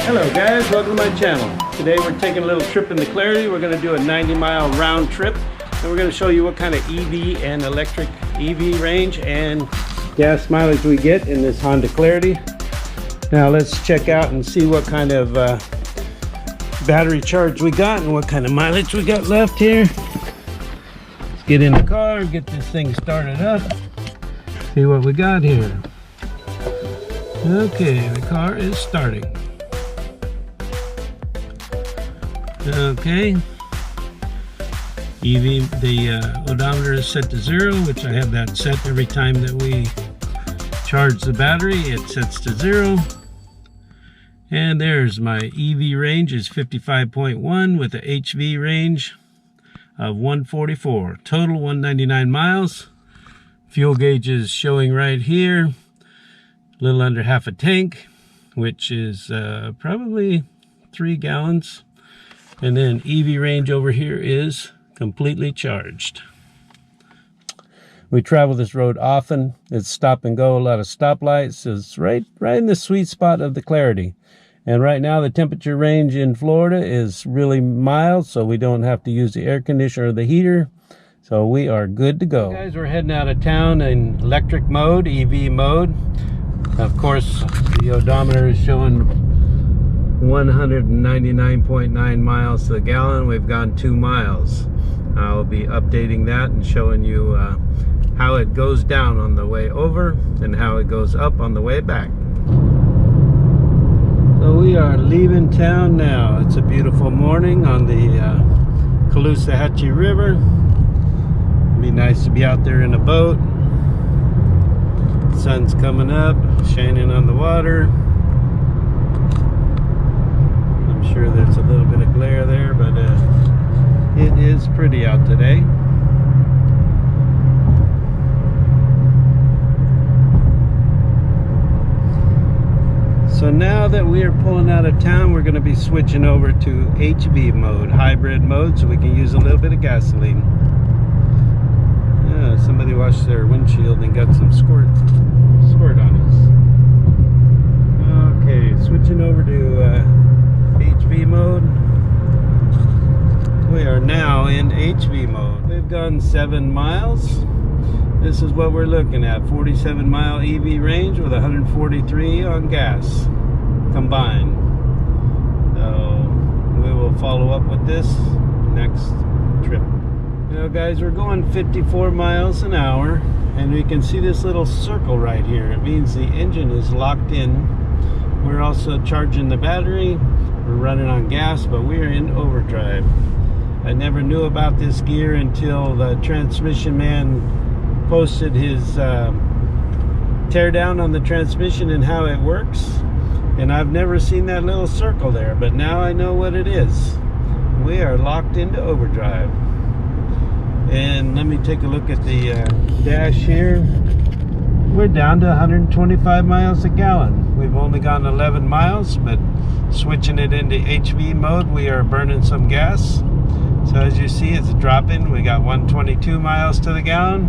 Hello guys, welcome to my channel. Today we're taking a little trip into Clarity. We're going to do a 90-mile round trip, and we're going to show you what kind of EV and electric EV range and gas mileage we get in this Honda Clarity. Now let's check out and see what kind of battery charge we got and what kind of mileage we got left here. Let's get in the car and get this thing started up. See what we got here. Okay, the car is starting. Okay, the odometer is set to 0, which I have that set every time that we charge the battery. It sets to 0. And there's my EV range is 55.1 with the HV range of 144. Total 199 miles. Fuel gauge is showing right here. A little under half a tank, which is probably 3 gallons. And then EV range over here is completely charged. We travel this road often. It's stop and go, a lot of stoplights. It's right in the sweet spot of the Clarity. And right now the temperature range in Florida is really mild, so we don't have to use the air conditioner or the heater. So we are good to go. Guys, we're heading out of town in electric mode, EV mode. Of course, the odometer is showing 199.9 miles to the gallon. We've gone 2 miles. I'll be updating that and showing you how it goes down on the way over and how it goes up on the way back. So we are leaving town now. It's a beautiful morning on the Caloosahatchee River. It'd be nice to be out there in a boat. Sun's coming up, shining on the water. I'm sure there's a little bit of glare there, but it is pretty out today. So now that we are pulling out of town, we're going to be switching over to HV mode, hybrid mode, so we can use a little bit of gasoline. Yeah, somebody washed their windshield and got some squirt on us. Okay, switching over to HV mode. We are now in HV mode. We've gone 7 miles. This is what we're looking at. 47-mile EV range with 143 on gas combined. So we will follow up with this next trip. Now guys, we're going 54 miles an hour, and we can see this little circle right here. It means the engine is locked in. We're also charging the battery. We're running on gas, but we are in overdrive. I never knew about this gear until the transmission man posted his teardown on the transmission and how it works. And I've never seen that little circle there, but now I know what it is. We are locked into overdrive. And let me take a look at the dash here. We're down to 125 miles a gallon. We've only gone 11 miles, but switching it into HV mode, we are burning some gas. So as you see, it's dropping. We got 122 miles to the gallon,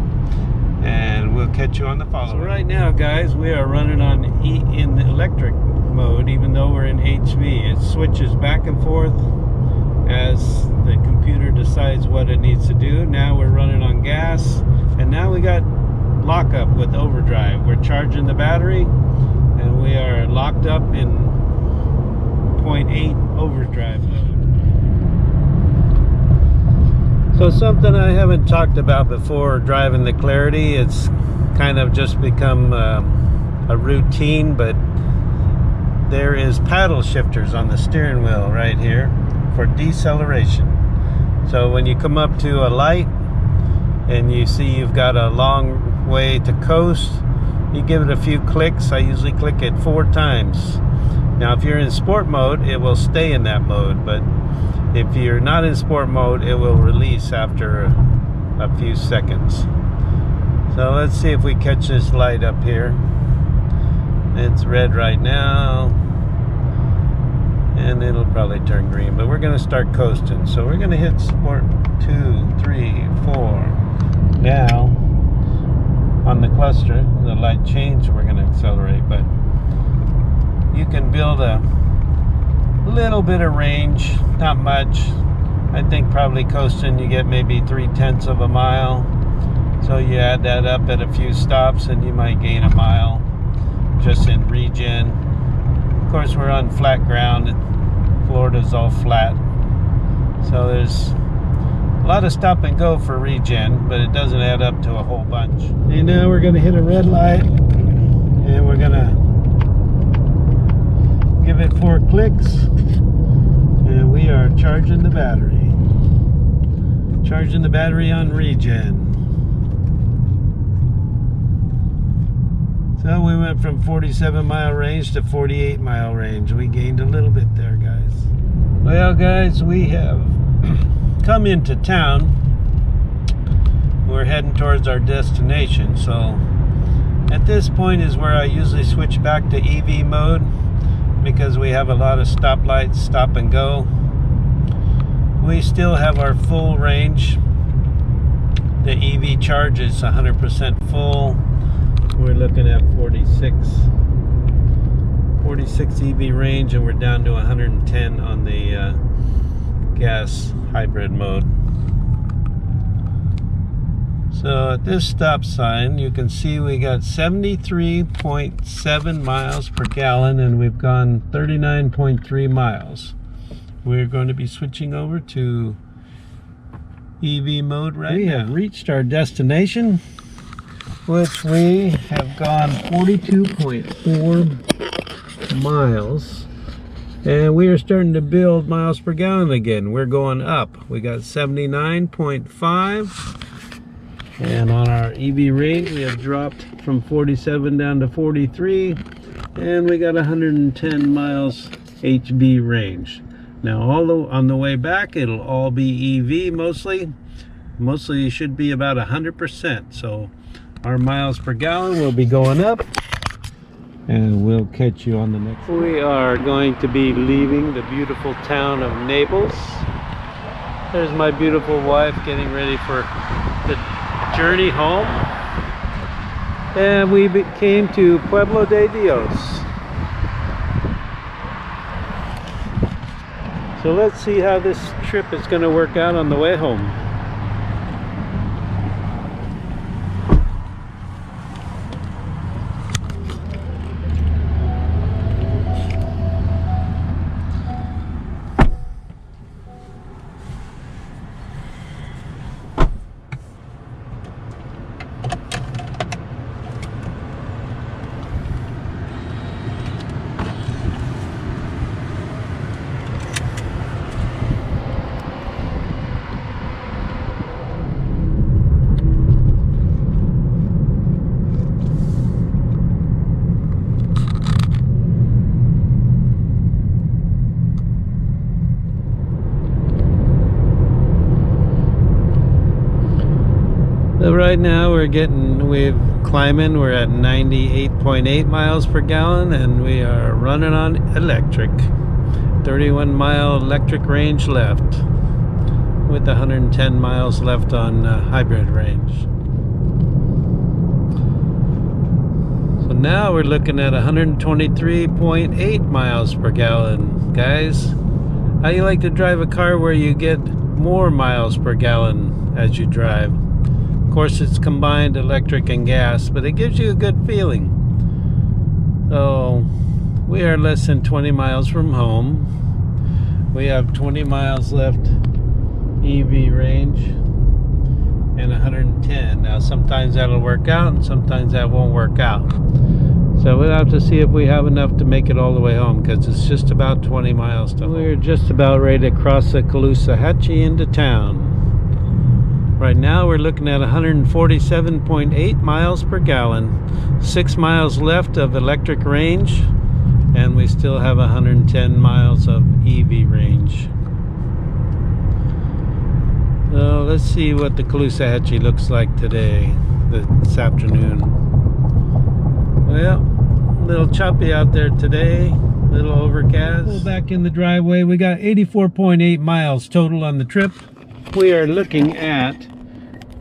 and we'll catch you on the follow-up. So right now, guys, we are running on in the electric mode, even though we're in HV. It switches back and forth as the computer decides what it needs to do. Now we're running on gas, and now we got lockup with overdrive. We're charging the battery, and we are locked up in 0.8 overdrive mode. So something I haven't talked about before driving the Clarity, it's kind of just become a routine, but there is paddle shifters on the steering wheel right here for deceleration. So when you come up to a light and you see you've got a long way to coast, you give it a few clicks. I usually click it 4 times. Now if you're in sport mode, it will stay in that mode, but if you're not in sport mode, it will release after a few seconds. So let's see if we catch this light up here. It's red right now, and it'll probably turn green, but we're going to start coasting. So we're going to hit sport 2, 3, 4. Now on the cluster, the light changed, we're going to accelerate, but you can build a little bit of range, not much. I think probably coasting you get maybe 3/10 of a mile. So you add that up at a few stops and you might gain a mile just in regen. Of course, we're on flat ground. Florida's all flat. So there's a lot of stop and go for regen, but it doesn't add up to a whole bunch. And now we're gonna hit a red light and we're gonna give it 4 clicks and we are charging the battery. Charging the battery on regen. So we went from 47-mile range to 48-mile range. We gained a little bit there, guys. Well, guys, we have come into town. We're heading towards our destination. So at this point is where I usually switch back to EV mode because we have a lot of stoplights, stop and go. We still have our full range. The EV charge is 100% full. We're looking at 46 EV range, and we're down to 110 on the gas hybrid mode. So at this stop sign, you can see we got 73.7 miles per gallon, and we've gone 39.3 miles. We're going to be switching over to EV mode right now. We have reached our destination, which we have gone 42.4 miles, and we are starting to build miles per gallon again. We're going up. We got 79.5, and on our EV range we have dropped from 47 down to 43, and we got 110 miles HV range. Now on the way back it'll all be EV mostly it should be about 100%. So our miles per gallon will be going up, and we'll catch you on the next one. We are going to be leaving the beautiful town of Naples. There's my beautiful wife getting ready for the journey home. And we came to Pueblo de Dios. So let's see how this trip is going to work out on the way home. Right now we're climbing. We're at 98.8 miles per gallon, and we are running on electric. 31-mile electric range left, with 110 miles left on hybrid range. So now we're looking at 123.8 miles per gallon. Guys, how you like to drive a car where you get more miles per gallon as you drive? Of course, it's combined electric and gas, but it gives you a good feeling. So we are less than 20 miles from home. We have 20 miles left EV range and 110. Now sometimes that'll work out and sometimes that won't work out. So we'll have to see if we have enough to make it all the way home, because it's just about 20 miles to home. We're just about ready to cross the Caloosahatchee into town. Right now we're looking at 147.8 miles per gallon, 6 miles left of electric range, and we still have 110 miles of EV range. So let's see what the Caloosahatchee looks like today, this afternoon. Well, a little choppy out there today, a little overcast. Pull back in the driveway. We got 84.8 miles total on the trip. We are looking at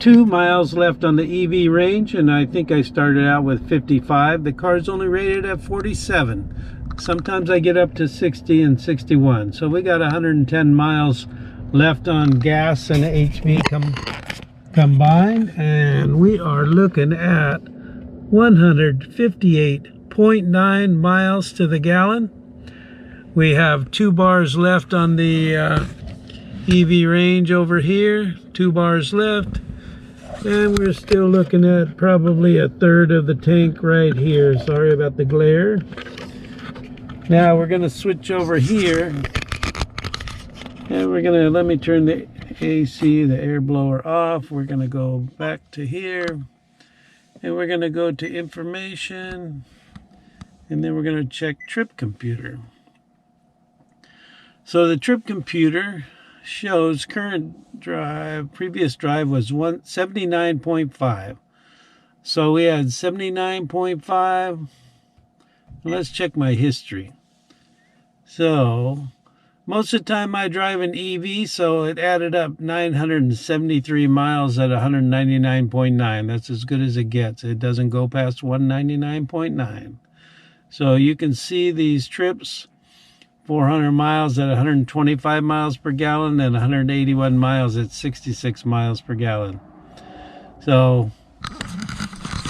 52 miles left on the EV range, and I think I started out with 55. The car's only rated at 47. Sometimes I get up to 60 and 61. So we got 110 miles left on gas and HV combined, and we are looking at 158.9 miles to the gallon. We have 2 bars left on the EV range over here, 2 bars left, and we're still looking at probably a third of the tank right here. Sorry about the glare. Now we're going to switch over here, and we're going to, let me turn the AC, the air blower, off. We're going to go back to here, and we're going to go to information, and then we're going to check trip computer. So the trip computer shows current drive, previous drive was 79.5. So we had 79.5. Let's check my history. So most of the time I drive an EV, so it added up 973 miles at 199.9. That's as good as it gets. It doesn't go past 199.9. So you can see these trips, 400 miles at 125 miles per gallon and 181 miles at 66 miles per gallon. So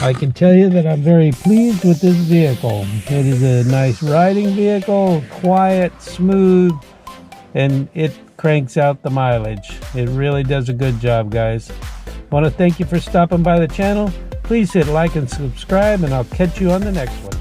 I can tell you that I'm very pleased with this vehicle. It is a nice riding vehicle, quiet, smooth, and it cranks out the mileage. It really does a good job, guys. I want to thank you for stopping by the channel. Please hit like and subscribe, and I'll catch you on the next one.